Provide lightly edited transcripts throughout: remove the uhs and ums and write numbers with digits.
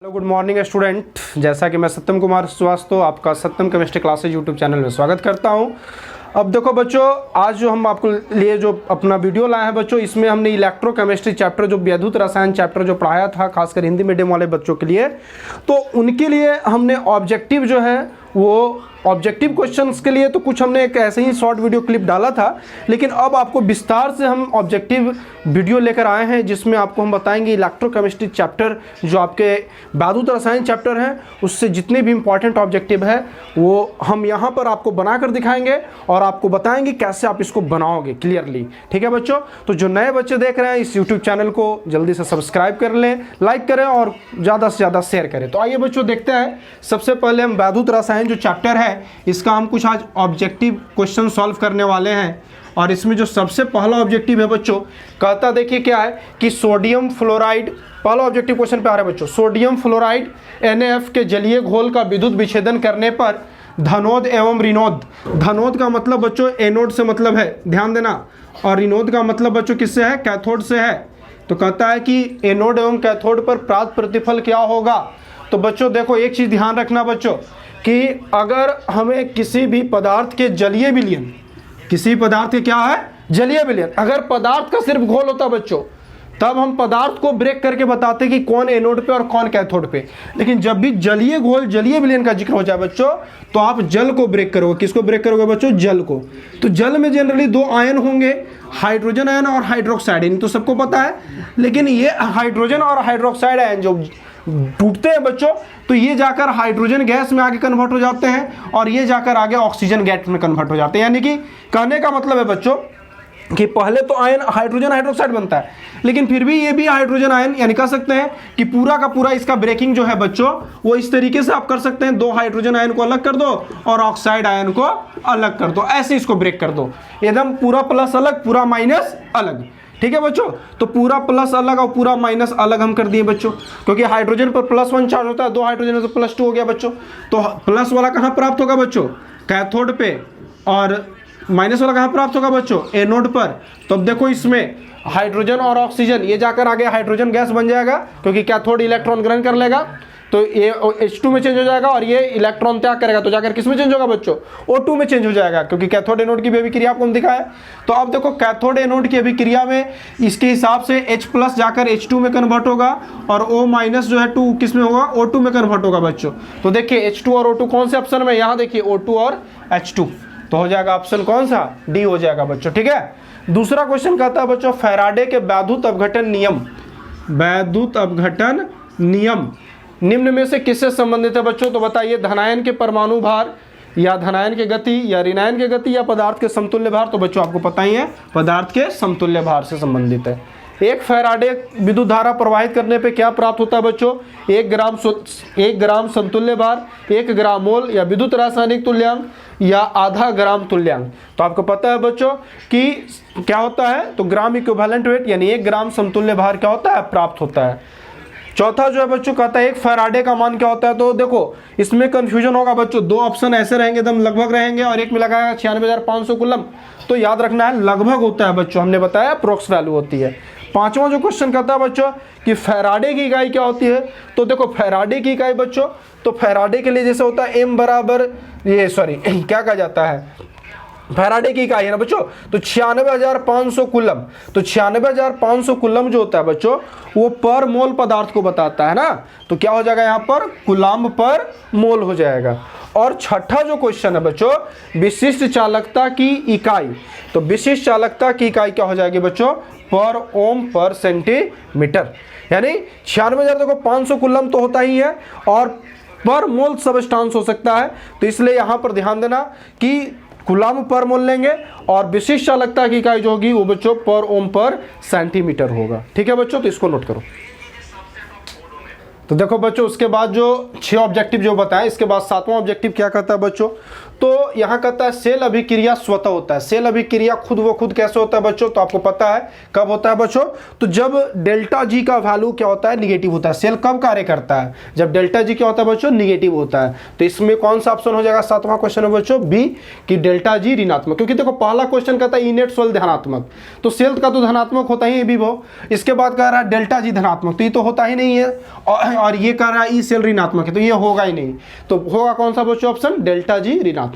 Hello good morning student. जैसा कि मैं सत्यम कुमार श्रीवास्तव आपका सत्यम केमिस्ट्री क्लासेज यूट्यूब चैनल में स्वागत करता हूं। अब देखो बच्चों, आज जो हम आपको लिए जो अपना वीडियो लाए हैं बच्चों, इसमें हमने इलेक्ट्रोकेमिस्ट्री चैप्टर जो वैद्युत रसायन चैप्टर जो पढ़ाया था खासकर हिंदी मीडियम वाले बच्चों के लिए, तो उनके लिए हमने ऑब्जेक्टिव जो है वो ऑब्जेक्टिव क्वेश्चंस के लिए तो कुछ हमने एक ऐसे ही शॉर्ट वीडियो क्लिप डाला था, लेकिन अब आपको विस्तार से हम ऑब्जेक्टिव वीडियो लेकर आए हैं जिसमें आपको हम बताएंगे इलेक्ट्रोकेमिस्ट्री चैप्टर जो आपके वैद्युत रसायन चैप्टर हैं उससे जितने भी इंपॉर्टेंट ऑब्जेक्टिव है वो हम यहाँ पर आपको बनाकर दिखाएंगे और आपको बताएंगे कैसे आप इसको बनाओगे क्लियरली। ठीक है बच्चों, तो जो नए बच्चे देख रहे हैं इस यूट्यूब चैनल को जल्दी से सब्सक्राइब कर लें, लाइक करें और ज़्यादा से ज़्यादा शेयर करें। तो आइए बच्चों देखते हैं, सबसे पहले हम वैद्युत रसायन जो चैप्टर है इसका हम कुछ आज ऑब्जेक्टिव क्वेश्चन सॉल्व करने वाले हैं। और इसमें जो सबसे पहला ऑब्जेक्टिव है बच्चों, कहता देखिए क्या है कि सोडियम फ्लोराइड, पहला ऑब्जेक्टिव क्वेश्चन पे आ रहा है बच्चों, सोडियम फ्लोराइड NaF के जलीय घोल का विद्युत विच्छेदन करने पर धनोद एवं ऋणोद, धनोद का मतलब बच्चों एनोड से मतलब है, ध्यान देना, और ऋणोद का मतलब बच्चों किससे है, कैथोड से है। तो कहता है कि एनोड एवं कैथोड पर प्राप्त प्रतिफल क्या होगा। तो बच्चों देखो एक चीज ध्यान रखना बच्चों कि अगर हमें किसी भी पदार्थ के जलीय विलयन, किसी पदार्थ के क्या है जलीय विलयन, अगर पदार्थ का सिर्फ घोल होता बच्चों तब हम पदार्थ को ब्रेक करके बताते कि कौन एनोड पे और कौन कैथोड पे। लेकिन जब भी जलीय घोल जलीय विलयन का जिक्र हो जाए बच्चों तो आप जल को ब्रेक करोगे। किसको ब्रेक करोगे बच्चों, जल को। तो जल में जनरली दो आयन होंगे, हाइड्रोजन आयन और हाइड्रोक्साइड आयन, तो सबको पता है। लेकिन ये हाइड्रोजन और हाइड्रोक्साइड आयन जो टूटते हैं बच्चों तो ये जाकर हाइड्रोजन गैस में आगे कन्वर्ट हो जाते हैं और ये जाकर आगे ऑक्सीजन गैस में कन्वर्ट हो जाते हैं। यानी कि कहने का मतलब है बच्चों कि पहले तो आयन हाइड्रोजन हाइड्रोक्साइड बनता है, लेकिन फिर भी ये भी हाइड्रोजन आयन, यानी कह सकते हैं कि पूरा का पूरा इसका ब्रेकिंग जो है बच्चों वो इस तरीके से आप कर सकते हैं, दो हाइड्रोजन आयन को अलग कर दो और ऑक्साइड आयन को अलग कर दो, ऐसे इसको ब्रेक कर दो, एकदम पूरा प्लस अलग पूरा माइनस अलग। ठीक है बच्चों, तो पूरा प्लस अलग और पूरा माइनस अलग हम कर दिए बच्चों, क्योंकि हाइड्रोजन पर +1 चार्ज होता है, दो हाइड्रोजन तो +2 हो गया बच्चों। तो प्लस वाला कहाँ प्राप्त होगा बच्चों, कैथोड पे, और माइनस वाला कहाँ प्राप्त होगा बच्चों, एनोड पर। तो अब देखो इसमें हाइड्रोजन और ऑक्सीजन ये जाकर आगे हाइड्रोजन गैस बन जाएगा क्योंकि कैथोड इलेक्ट्रॉन ग्रहण कर लेगा, तो ये H2 में चेंज हो जाएगा और ये इलेक्ट्रॉन त्याग करेगा तो जाकर किस में चेंज होगा बच्चों, O2 में चेंज हो जाएगा, क्योंकि कैथोड एनोड की भी अभिक्रिया आपको हम दिखाया। तो अब देखो कैथोड एनोड की अभिक्रिया में इसके हिसाब से H+ जाकर H2 में कन्वर्ट होगा और O- जो है 2 किस में होगा, O2 में कन्वर्ट होगा बच्चों। तो देखिए H2 और O2 कौन से ऑप्शन में, यहाँ देखिए O2 और H2, तो हो जाएगा ऑप्शन कौन सा, डी हो जाएगा बच्चों। ठीक है, दूसरा क्वेश्चन कहता है बच्चों फैराडे के वैद्युत अपघटन नियम, वैद्युत अपघटन नियम निम्न में से किससे संबंधित है बच्चों। तो बताइए, धनायन के परमाणु भार या धनायन के गति या ऋणायन के गति या पदार्थ के समतुल्य भार। तो बच्चों आपको पता ही है पदार्थ के समतुल्य भार से संबंधित है। एक फैराडे विद्युत धारा प्रवाहित करने पे क्या प्राप्त होता है बच्चों, 1 ग्राम समतुल्य भार, 1 ग्राम मोल या विद्युत रासायनिक तुल्यांक या आधा ग्राम तुल्यांक। तो आपको पता है बच्चों कि क्या होता है, तो ग्राम इक्विवेलेंट वेट यानी 1 ग्राम समतुल्य भार क्या होता है, प्राप्त होता है। चौथा जो है बच्चों कहता है एक फैराडे का मान क्या होता है। तो देखो इसमें कंफ्यूजन होगा बच्चों, दो ऑप्शन ऐसे रहेंगे एकदम लगभग रहेंगे और एक में लगाया 96,500 कूलम, तो याद रखना है लगभग होता है बच्चों, हमने बताया अप्रोक्स वैल्यू होती है। पांचवा जो क्वेश्चन कहता है बच्चों कि फैराडे की इकाई क्या होती है। तो देखो फैराडे की इकाई बच्चों, तो फैराडे के लिए जैसे होता है M बराबर क्या कहा जाता है, फैराडे की इकाई है ना बच्चों, तो 96,500 कूलम। तो 96,500 कूलम जो होता है बच्चों वो पर मोल पदार्थ को बताता है ना, तो क्या हो जाएगा यहाँ पर कूलम पर मोल हो जाएगा। और छठा जो क्वेश्चन है बच्चों विशिष्ट चालकता की इकाई, तो विशिष्ट चालकता की इकाई क्या हो जाएगी बच्चों, पर ओम पर सेंटीमीटर। यानी 96,500 कूलम तो होता ही है और पर मोल सबस्टांस हो सकता है, तो इसलिए यहाँ पर ध्यान देना कि कूलम पर मोल लेंगे और विशिष्ट चालकता की इकाई जो होगी वो बच्चों पर ओम पर सेंटीमीटर होगा। ठीक है बच्चों, तो इसको नोट करो। तो देखो बच्चों उसके बाद जो 6 ऑब्जेक्टिव जो बताया, इसके बाद 7वां ऑब्जेक्टिव क्या कहता है बच्चों, तो यहाँ कहता है सेल अभिक्रिया स्वतः होता है। सेल अभिक्रिया खुद व खुद कैसे होता है बच्चों, तो आपको पता है कब होता है बच्चों, तो जब डेल्टा जी का वैल्यू क्या होता है, निगेटिव होता है। सेल कब कार्य करता है, जब डेल्टा जी क्या होता है बच्चों, निगेटिव होता है। तो इसमें कौन सा ऑप्शन हो जाएगा, 7वां क्वेश्चन है बच्चों बी, कि डेल्टा जी ऋणात्मक। क्योंकि देखो पहला क्वेश्चन कहता है ई नेट सेल धनात्मक, तो सेल का तो धनात्मक होता ही है विभव। इसके बाद कह रहा है डेल्टा जी धनात्मक, तो ये तो होता ही नहीं है। और ये कह रहा है ई सेल ऋणात्मक है, तो ये होगा ही नहीं। तो होगा कौन सा बच्चों ऑप्शन, डेल्टा जी ऋणात्मक।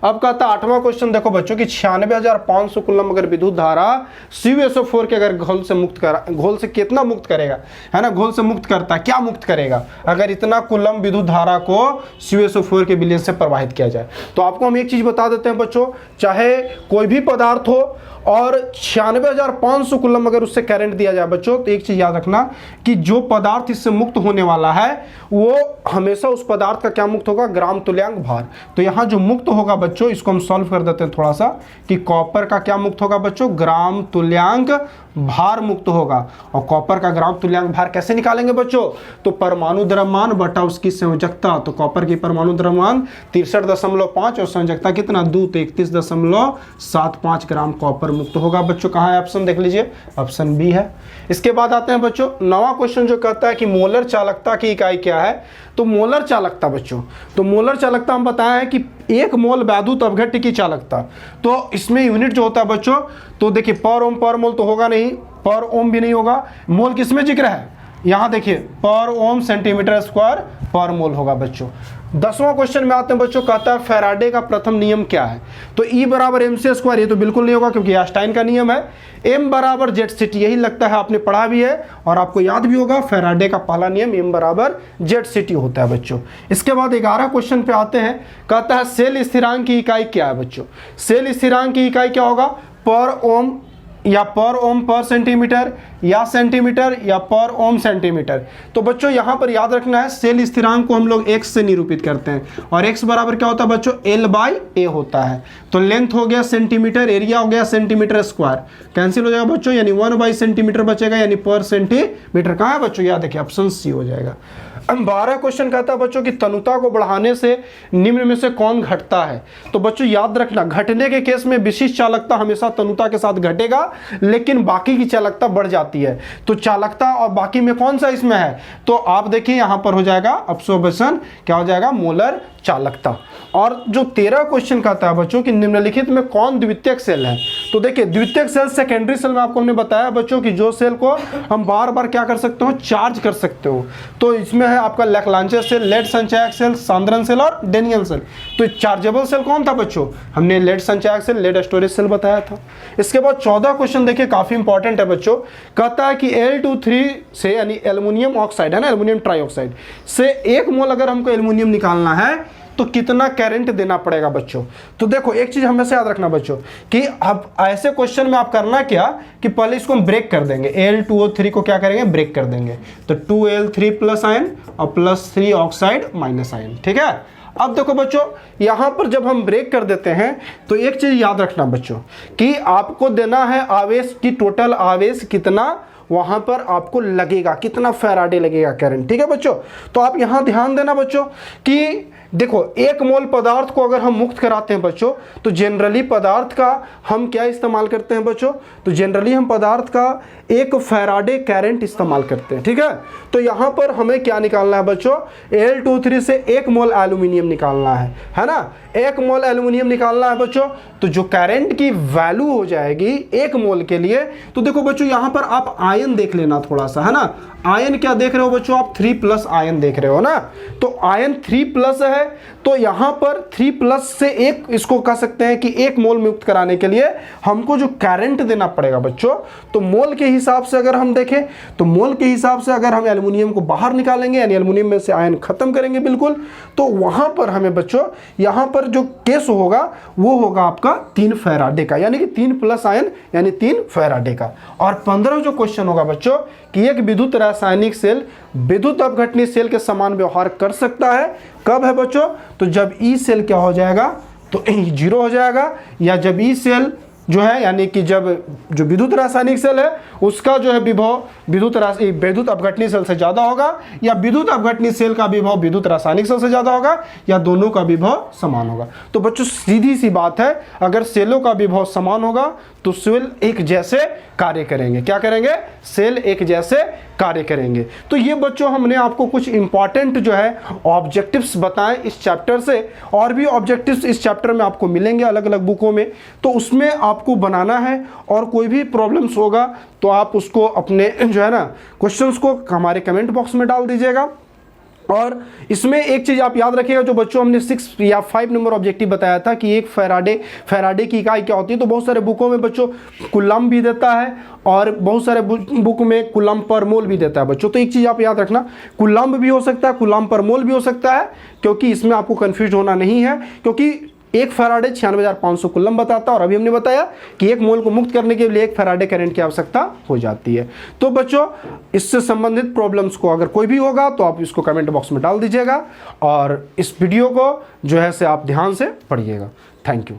अब कहता है 8वां क्वेश्चन देखो बच्चों कि 96,500 कूलम अगर विद्युत धारा CuSO4 के अगर घोल से मुक्त करा, घोल से कितना मुक्त करेगा, है ना, घोल से मुक्त करता है, क्या मुक्त करेगा अगर इतना कूलम विद्युत धारा को CuSO4 के विलयन से प्रवाहित किया जाए। तो आपको हम एक चीज बता देते हैं बच्चों, चाहे कोई भी पदार्थ हो और 96,500 कूलम अगर उससे करंट दिया जाए बच्चों, तो एक चीज याद रखना कि जो पदार्थ इससे मुक्त होने वाला है वो हमेशा उस पदार्थ का क्या मुक्त होगा, ग्राम तुल्यांक भार। तो यहाँ जो मुक्त होगा बच्चों, इसको हम सॉल्व कर देते हैं थोड़ा सा, कि कॉपर का क्या मुक्त होगा बच्चों, ग्राम तुल्यांक भार मुक्त होगा। और कॉपर का ग्राम तुल्यांक भार कैसे निकालेंगे बच्चों, तो परमाणु द्रव्यमान बटा उसकी संयोजकता। तो कॉपर की परमाणु द्रव्यमान 63.5 और संयोजकता कितना 2, तो 31.75 ग्राम कॉपर मुक्त होगा बच्चों। कहाँ है ऑप्शन, देख लीजिए ऑप्शन बी है। इसके बाद आते हैं बच्चों 9वां क्वेश्चन जो कहता है कि मोलर चालकता की इकाई क्या है। तो मोलर चालकता बच्चों, तो मोलर चालकता हम बताया है कि 1 मोल वैद्युत अपघट्य की चालकता। तो इसमें यूनिट जो होता है बच्चों, तो देखिए पर मोल तो होगा नहीं, पर ओम भी नहीं होगा। मोल किसमें जिक्र है, यहाँ देखिए पर ओम सेंटीमीटर स्क्वायर पर मोल होगा बच्चों। 10वां क्वेश्चन में आते हैं बच्चों, कहता है फैराडे का प्रथम नियम क्या है। तो E बराबर MC स्क्वायर, ये तो बिल्कुल नहीं होगा क्योंकि आइंस्टाइन का नियम है। M बराबर ZCT, यही लगता है आपने पढ़ा भी है और आपको याद भी होगा, फैराडे का पहला नियम M बराबर ZCT होता है बच्चों। इसके बाद 11 क्वेश्चन पे आते हैं, कहता है सेल स्थिरांक की इकाई क्या है बच्चों। सेल स्थिरांक की इकाई क्या होगा, पर ओम या पर ओम पर सेंटीमीटर या सेंटीमीटर या पर ओम सेंटीमीटर। तो बच्चों यहाँ पर याद रखना है सेल स्थिरांक को हम लोग x से निरूपित करते हैं और x बराबर क्या होता है बच्चों, L/A होता है। तो लेंथ हो गया सेंटीमीटर, एरिया हो गया सेंटीमीटर स्क्वायर, कैंसिल हो जाएगा बच्चों, यानी 1/, सेंटीमीटर बचेगा, यानी पर सेंटीमीटर। कहाँ है बच्चों, याद देखिए ऑप्शन सी हो जाएगा। 12 क्वेश्चन कहता है बच्चों कि तनुता को बढ़ाने से निम्न में से कौन घटता है। तो बच्चों याद रखना, घटने के केस में विशिष्ट चालकता हमेशा तनुता के साथ घटेगा, लेकिन बाकी की चालकता बढ़ जाती है। तो चालकता और बाकी में कौन सा इसमें है, तो आप देखिए यहां पर हो जाएगा ऑप्शन क्या हो जाएगा, मोलर चालकता। और जो 13 क्वेश्चन कहता है बच्चों कि निम्नलिखित में कौन द्वितीयक सेल है। तो देखिए द्वितीयक सेल सेकेंडरी सेल में आपको हमने बताया बच्चों कि जो सेल को हम बार बार क्या कर सकते हो, चार्ज कर सकते हो। तो इसमें है आपका लैक्लांचर सेल, लेड संचायक सेल, सांद्रण सेल और डेनियल सेल। तो चार्जेबल सेल कौन था बच्चों, हमने लेड संचायक सेल, लेड स्टोरेज सेल बताया था। इसके बाद 14 क्वेश्चन देखिए काफी इंपॉर्टेंट है बच्चों, कहता है कि Al2-3 से यानी एल्युमिनियम ऑक्साइड है ना, एल्युमिनियम ट्राइऑक्साइड से 1 मोल अगर हमको एल्युमिनियम निकालना है तो कितना करंट देना पड़ेगा बच्चों। तो देखो एक चीज हमेशा याद रखना बच्चों कि अब ऐसे क्वेश्चन में आप करना क्या कि पहले इसको हम ब्रेक कर देंगे, Al2O3 को क्या करेंगे, ब्रेक कर देंगे। तो 2Al3 प्लस आयन और प्लस 3 ऑक्साइड माइनस आयन, ठीक है। अब देखो बच्चों यहां पर जब हम ब्रेक कर देते हैं तो एक चीज याद रखना बच्चों कि आपको देना है आवेश की टोटल आवेश कितना वहां पर आपको लगेगा, कितना फैराडे लगेगा करंट, ठीक है बच्चों। तो आप यहां ध्यान देना बच्चों कि देखो 1 मोल पदार्थ को अगर हम मुक्त कराते हैं बच्चों तो जनरली पदार्थ का हम क्या इस्तेमाल करते हैं बच्चों, तो जनरली हम पदार्थ का 1 फैराडे करंट इस्तेमाल करते हैं, ठीक है। तो यहां पर हमें क्या निकालना है बच्चों, Al2-3 से 1 मोल एल्यूमिनियम निकालना है ना, 1 मोल एल्यूमिनियम निकालना है बच्चों। तो जो करंट की वैल्यू हो जाएगी 1 मोल के लिए, तो देखो बच्चों यहां पर आप आयन देख लेना थोड़ा सा, है ना। आयन क्या देख रहे हो बच्चों, आप 3+ आयन देख रहे हो ना। तो आयन 3+ है, तो यहां पर 3+ से 1 इसको कह सकते हैं कि 1 मोल मुक्त कराने के लिए हमको जो करंट देना पड़ेगा बच्चों, तो मोल के हिसाब से अगर हम देखें तो मोल के हिसाब से अगर हम एल्युमिनियम को बाहर निकालेंगे यानी एल्युमिनियम में से आयन खत्म करेंगे बिल्कुल, तो वहां पर हमें बच्चों यहां पर जो केस होगा वो होगा आपका 3 फैराडे का, यानी कि 3+ आयन यानी 3 फैराडे का। और 15 जो क्वेश्चन होगा बच्चों कि एक विद्युत रासायनिक सेल विद्युत अपघटनी सेल के समान व्यवहार कर सकता है, कब है बच्चों, तो जब ई सेल क्या हो जाएगा, तो 0 हो जाएगा, या जब ई सेल जो है, यानी कि जब जो विद्युत रासायनिक सेल है उसका जो है विभव विद्युत अपघटनीय सेल से ज़्यादा होगा, या विद्युत अपघटनीय सेल का विभव विद्युत रासायनिक सेल से ज़्यादा होगा, या दोनों का विभव समान होगा। तो बच्चों सीधी सी बात है, अगर सेलों का विभव समान होगा तो सेल एक जैसे कार्य करेंगे। क्या करेंगे? सेल एक जैसे कार्य करेंगे। तो ये बच्चों हमने आपको कुछ इंपॉर्टेंट जो है ऑब्जेक्टिव्स बताएं इस चैप्टर से, और भी ऑब्जेक्टिव्स इस चैप्टर में आपको मिलेंगे अलग अलग बुकों में, तो उसमें आपको बनाना है। और कोई भी प्रॉब्लम्स होगा तो आप उसको अपने जो है ना क्वेश्चंस को हमारे कमेंट बॉक्स में डाल दीजिएगा। और इसमें एक चीज़ आप याद रखिएगा, जो बच्चों हमने 6 या 5 नंबर ऑब्जेक्टिव बताया था कि एक फैराडे की इकाई क्या होती है, तो बहुत सारे बुकों में बच्चों कूलम भी देता है और बहुत सारे बुक में कूलम पर मोल भी देता है बच्चों। तो एक चीज़ आप याद रखना, कूलम भी हो सकता है, कूलम पर मोल भी हो सकता है, क्योंकि इसमें आपको कन्फ्यूज होना नहीं है, क्योंकि एक फैराडे 96,500 कूलम बताता है, और अभी हमने बताया कि एक मोल को मुक्त करने के लिए एक फैराडे करंट की आवश्यकता हो जाती है। तो बच्चों इससे संबंधित प्रॉब्लम्स को अगर कोई भी होगा तो आप इसको कमेंट बॉक्स में डाल दीजिएगा, और इस वीडियो को जो है से आप ध्यान से पढ़िएगा। Thank you.